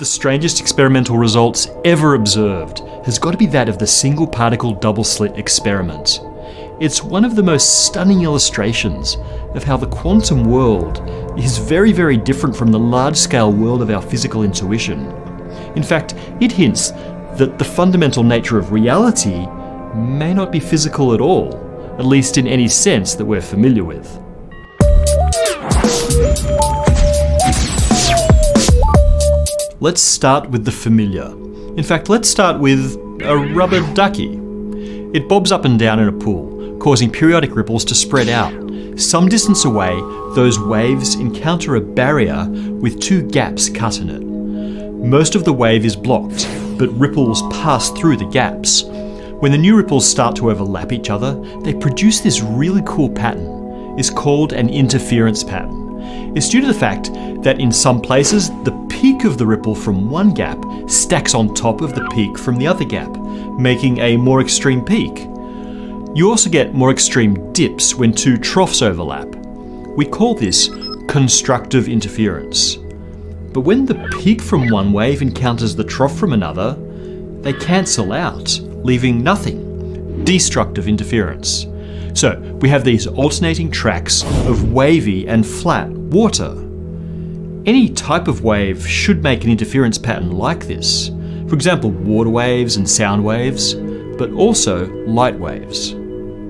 the strangest experimental results ever observed has got to be that of the single particle double slit experiment. It's one of the most stunning illustrations of how the quantum world is very, very different from the large-scale world of our physical intuition. In fact, it hints that the fundamental nature of reality may not be physical at all, at least in any sense that we're familiar with. Let's start with the familiar. In fact, let's start with a rubber ducky. It bobs up and down in a pool, causing periodic ripples to spread out. Some distance away, those waves encounter a barrier with two gaps cut in it. Most of the wave is blocked, but ripples pass through the gaps. When the new ripples start to overlap each other, they produce this really cool pattern. It's called an interference pattern. It's due to the fact that in some places, the peak of the ripple from one gap stacks on top of the peak from the other gap, making a more extreme peak. You also get more extreme dips when two troughs overlap. We call this constructive interference. But when the peak from one wave encounters the trough from another, they cancel out, leaving nothing. Destructive interference. So we have these alternating tracks of wavy and flat water. Any type of wave should make an interference pattern like this. For example, water waves and sound waves, but also light waves.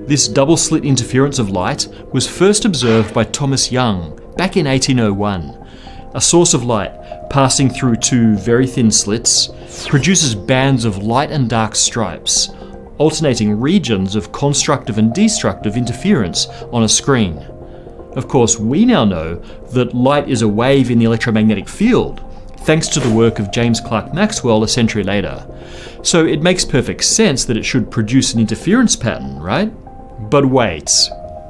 This double-slit interference of light was first observed by Thomas Young back in 1801. A source of light passing through two very thin slits produces bands of light and dark stripes, alternating regions of constructive and destructive interference on a screen. Of course, we now know that light is a wave in the electromagnetic field, thanks to the work of James Clerk Maxwell a century later. So it makes perfect sense that it should produce an interference pattern, right? But wait,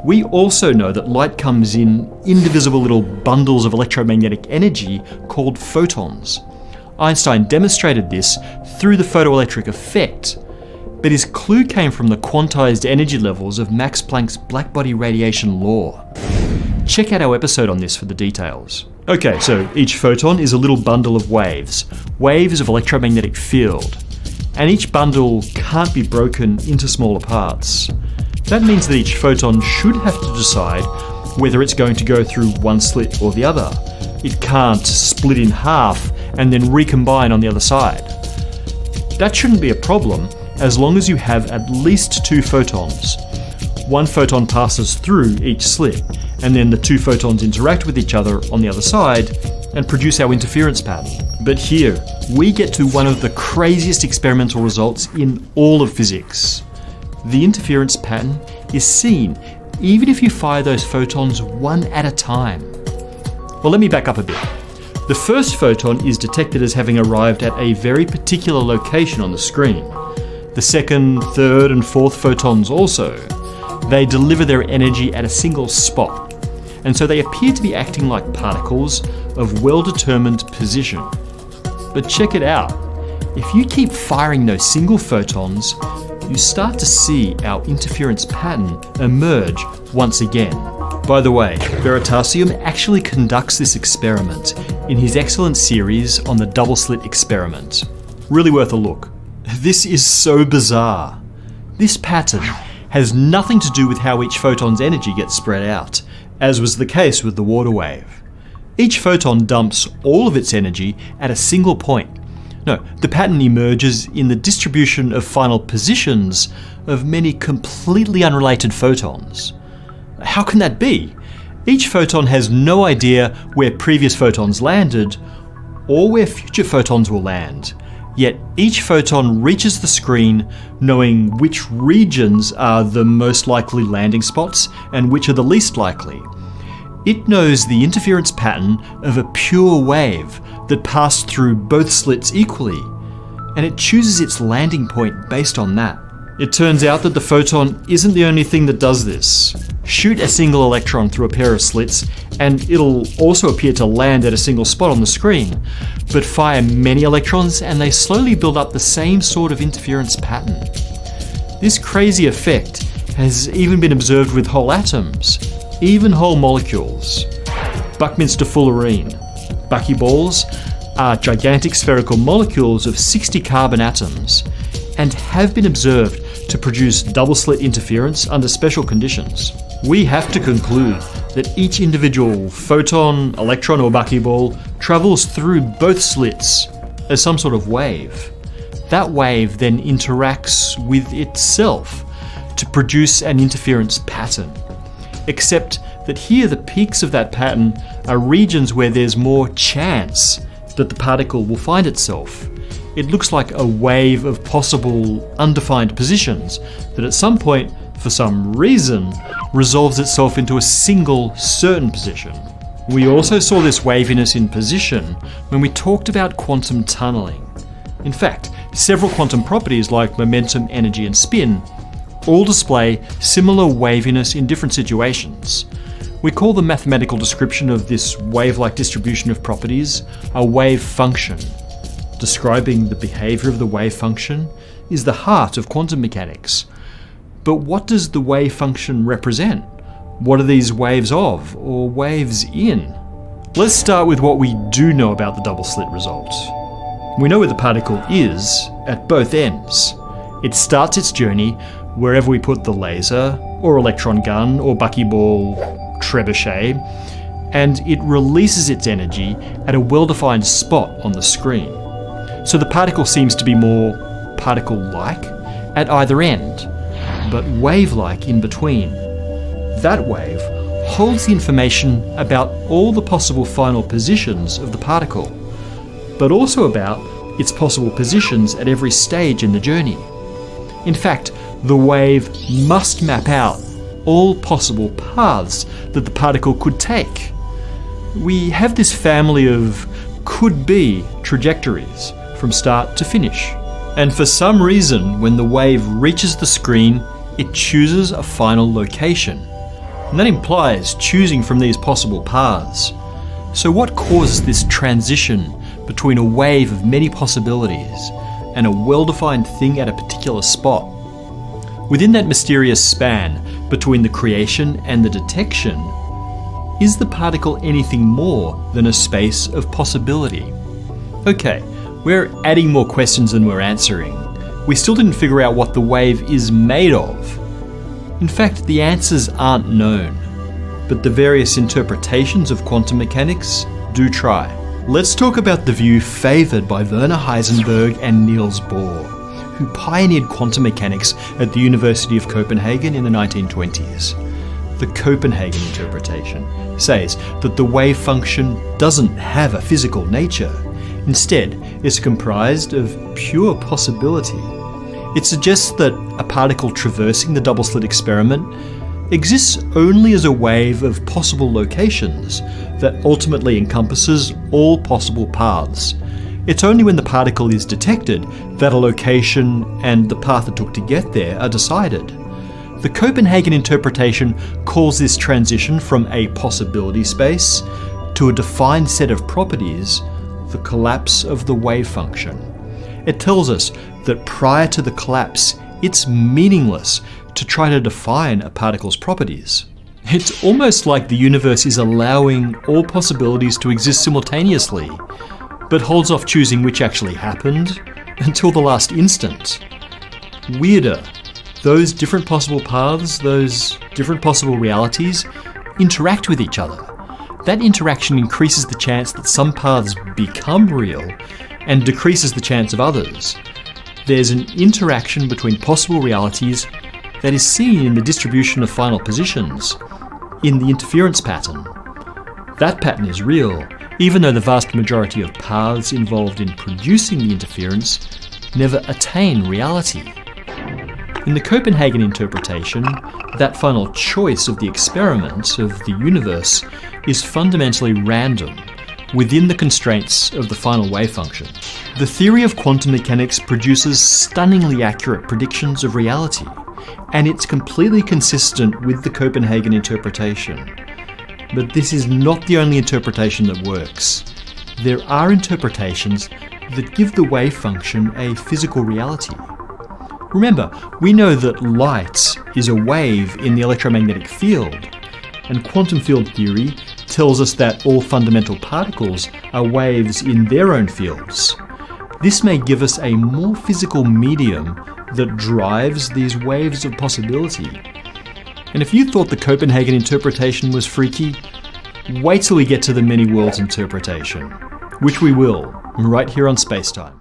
we also know that light comes in indivisible little bundles of electromagnetic energy called photons. Einstein demonstrated this through the photoelectric effect, but his clue came from the quantized energy levels of Max Planck's blackbody radiation law. Check out our episode on this for the details. Okay, so each photon is a little bundle of waves of electromagnetic field, and each bundle can't be broken into smaller parts. That means that each photon should have to decide whether it's going to go through one slit or the other. It can't split in half and then recombine on the other side. That shouldn't be a problem as long as you have at least two photons. One photon passes through each slit, and then the two photons interact with each other on the other side and produce our interference pattern. But here, we get to one of the craziest experimental results in all of physics. The interference pattern is seen even if you fire those photons one at a time. Well, let me back up a bit. The first photon is detected as having arrived at a very particular location on the screen. The second, third, and fourth photons also. They deliver their energy at a single spot, and so they appear to be acting like particles of well-determined position. But check it out. If you keep firing those single photons, you start to see our interference pattern emerge once again. By the way, Veritasium actually conducts this experiment in his excellent series on the double-slit experiment. Really worth a look. This is so bizarre. This pattern has nothing to do with how each photon's energy gets spread out, as was the case with the water wave. Each photon dumps all of its energy at a single point. No, the pattern emerges in the distribution of final positions of many completely unrelated photons. How can that be? Each photon has no idea where previous photons landed or where future photons will land. Yet each photon reaches the screen knowing which regions are the most likely landing spots and which are the least likely. It knows the interference pattern of a pure wave that passed through both slits equally, and it chooses its landing point based on that. It turns out that the photon isn't the only thing that does this. Shoot a single electron through a pair of slits and it'll also appear to land at a single spot on the screen, but fire many electrons and they slowly build up the same sort of interference pattern. This crazy effect has even been observed with whole atoms, even whole molecules. Buckminster fullerene, buckyballs, are gigantic spherical molecules of 60 carbon atoms and have been observed to produce double-slit interference under special conditions. We have to conclude that each individual photon, electron or buckyball travels through both slits as some sort of wave. That wave then interacts with itself to produce an interference pattern. Except that here the peaks of that pattern are regions where there's more chance that the particle will find itself. It looks like a wave of possible undefined positions that at some point, for some reason, resolves itself into a single certain position. We also saw this waviness in position when we talked about quantum tunneling. In fact, several quantum properties like momentum, energy and spin all display similar waviness in different situations. We call the mathematical description of this wave-like distribution of properties a wave function. Describing the behaviour of the wave function is the heart of quantum mechanics. But what does the wave function represent? What are these waves of, or waves in? Let's start with what we do know about the double slit result. We know where the particle is at both ends. It starts its journey wherever we put the laser, or electron gun, or buckyball, trebuchet, and it releases its energy at a well-defined spot on the screen. So the particle seems to be more particle-like at either end, but wave-like in between. That wave holds the information about all the possible final positions of the particle, but also about its possible positions at every stage in the journey. In fact, the wave must map out all possible paths that the particle could take. We have this family of could-be trajectories from start to finish. And for some reason, when the wave reaches the screen, it chooses a final location. And that implies choosing from these possible paths. So what causes this transition between a wave of many possibilities and a well-defined thing at a particular spot? Within that mysterious span between the creation and the detection, is the particle anything more than a space of possibility? Okay, we're adding more questions than we're answering. We still didn't figure out what the wave is made of. In fact, the answers aren't known, but the various interpretations of quantum mechanics do try. Let's talk about the view favoured by Werner Heisenberg and Niels Bohr, who pioneered quantum mechanics at the University of Copenhagen in the 1920s. The Copenhagen interpretation says that the wave function doesn't have a physical nature. Instead, it's comprised of pure possibility. It suggests that a particle traversing the double-slit experiment exists only as a wave of possible locations that ultimately encompasses all possible paths. It's only when the particle is detected that a location and the path it took to get there are decided. The Copenhagen interpretation calls this transition from a possibility space to a defined set of properties the collapse of the wave function. It tells us that prior to the collapse, it's meaningless to try to define a particle's properties. It's almost like the universe is allowing all possibilities to exist simultaneously, but holds off choosing which actually happened until the last instant. Weirder, those different possible paths, those different possible realities interact with each other. That interaction increases the chance that some paths become real and decreases the chance of others. There's an interaction between possible realities that is seen in the distribution of final positions, in the interference pattern. That pattern is real, even though the vast majority of paths involved in producing the interference never attain reality. In the Copenhagen interpretation, that final choice of the experiment, of the universe, is fundamentally random, within the constraints of the final wave function. The theory of quantum mechanics produces stunningly accurate predictions of reality, and it's completely consistent with the Copenhagen interpretation. But this is not the only interpretation that works. There are interpretations that give the wave function a physical reality. Remember, we know that light is a wave in the electromagnetic field, and quantum field theory tells us that all fundamental particles are waves in their own fields. This may give us a more physical medium that drives these waves of possibility. And if you thought the Copenhagen interpretation was freaky, wait till we get to the many worlds interpretation, which we will, right here on Spacetime.